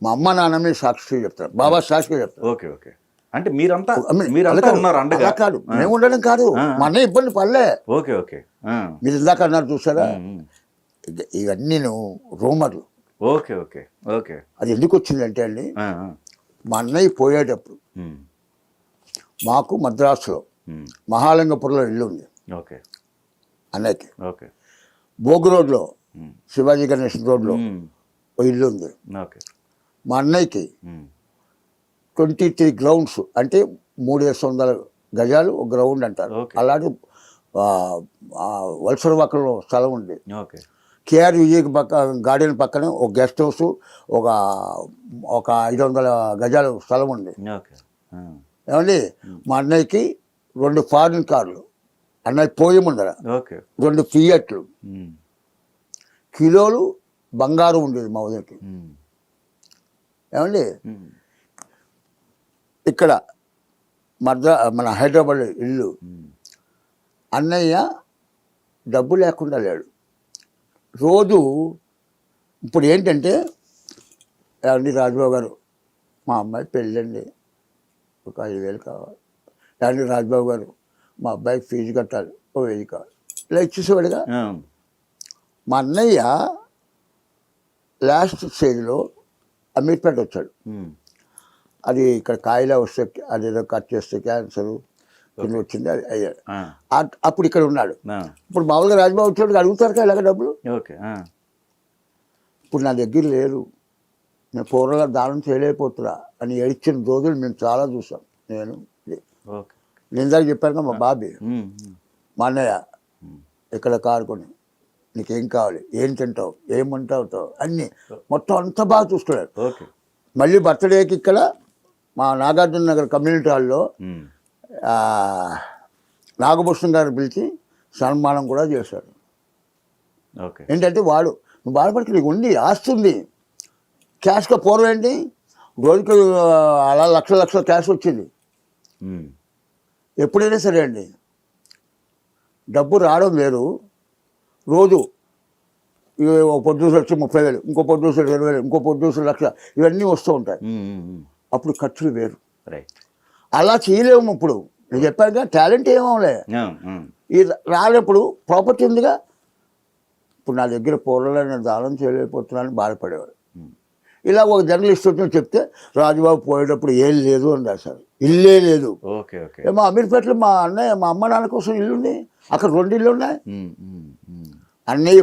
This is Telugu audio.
మా అమ్మ నాన్నమే సాక్షిగా చెప్తారు, బాబా సాక్షిగా చెప్తారు. Okay okay. అంటే మీరంతా ఉన్నారు అండగా? అలా కాదు, మేము ఉండడం కాదు, మా అన్నయ్య ఇబ్బంది పడలే. Okay okay. మీరు ఇందాక అన్నారు చూసారా, ఇవన్నీ రూమర్లు. Okay okay okay. అది ఎందుకు వచ్చిందంటే అండి, మా అన్నయ్య పోయేటప్పుడు మాకు మద్రాసులో మహాలింగపురంలో ఇల్లు ఉంది ఓకే అన్నయ్యకి. ఓకే. భోగి రోడ్లో శివాజీ గణేష్ రోడ్లో ఓ ఇల్లు ఉంది. ఓకే. మా అన్నయ్యకి 23 గ్రౌండ్స్ అంటే 300 గజాలు ఒక గ్రౌండ్ అంటారు. అలాంటి వలసరవాకలో స్థలం ఉంది. ఓకే. కేఆర్ విజయ్ గార్డెన్ పక్కన ఒక గెస్ట్ హౌస్, ఒక 500 గజాలు స్థలం ఉంది. ఏమండి, మా అన్నయ్యకి 2 ఫారిన్ కార్లు, అన్నయ్య పోయే ముందర 2 ఫియట్లు, కిలోలు బంగారం ఉండేది మా ఉదయకి. ఏమండి, ఇక్కడ మన హైదరాబాద్ ఇల్లు. అన్నయ్య డబ్బు లేకుండా లేడు. రోజు ఇప్పుడు ఏంటంటే, ఏమండి రాజబాబు గారు, మా అమ్మాయి పెళ్ళండి, ఒక 5,000 కావాలి. ఏమండి రాజబాబు గారు, మా అబ్బాయికి ఫీజు కట్టాలి, ఓ 1,000 కావాలి. ఇలా ఇచ్చేసేవాడుగా. మా అన్నయ్య లాస్ట్ స్టేజ్లో అమీర్పేట వచ్చాడు. అది ఇక్కడ కాయలా వస్తే అదేదో కట్ చేస్తే క్యాన్సర్ కింద వచ్చింది, అది అయ్యాడు. అప్పుడు ఇక్కడ ఉన్నాడు. ఇప్పుడు మామూలుగా రాజబాబు వచ్చాడు, అడుగుతారు కదా ఇలాగ డబ్బులు. ఇప్పుడు నా దగ్గర లేరు, నేను పూర్వగా దానం చేయలేకపోతున్నా అని ఏడ్చిన రోజులు మేము చాలా చూసాం. నేను ఇందాక చెప్పాను మా బాబీ, మా అన్నయ్య ఇక్కడ కారుకొని, నీకేం కావాలి, ఏం తింటావు, ఏమంటావుతావు అన్నీ మొత్తం అంతా బాగా చూసుకున్నాడు. మళ్ళీ బర్త్డేకి ఇక్కడ మా నాగార్జున నగర్ కమ్యూనిటీ హాల్లో నాగభూషణ్ గారిని పిలిచి సన్మానం కూడా చేశాడు. ఏంటంటే వాడు, నువ్వు బాధపడికి నీకు ఉంది, ఆస్తుంది, క్యాష్గా పూర్వం ఏంటి రోజుకి అలా లక్షల క్యాష్ వచ్చింది. ఎప్పుడైనా సరే అండి, డబ్బు రావడం వేరు, రోజు ఒక ప్రొడ్యూసర్ వచ్చి 30,000, ఇంకో ప్రొడ్యూసర్ 20,000, ఇంకో ప్రొడ్యూసర్ 1,00,000, ఇవన్నీ వస్తూ ఉంటాయి. అప్పుడు ఖర్చులు వేరు. అలా చేయలేము. ఇప్పుడు నేను చెప్పాక టాలెంట్ ఏమోలే, ఈ రానప్పుడు ప్రాపర్టీ ఉందిగా. ఇప్పుడు నా దగ్గర పూర్వలో నేను దానం చేయలేకపోతున్నానని బాధపడేవాడు. ఇలా ఒక జర్నలిస్ట్ వచ్చి చెప్తే, రాజుబాబు పోయేటప్పుడు ఏం లేదు అని రాశారు, ఇల్లే లేదు. మా అమీర్పేటలో మా అన్నయ్య, మా అమ్మ నాన్న కోసం ఇల్లు ఉంది, అక్కడ 2 ఇళ్ళు ఉన్నాయి. అన్నయ్య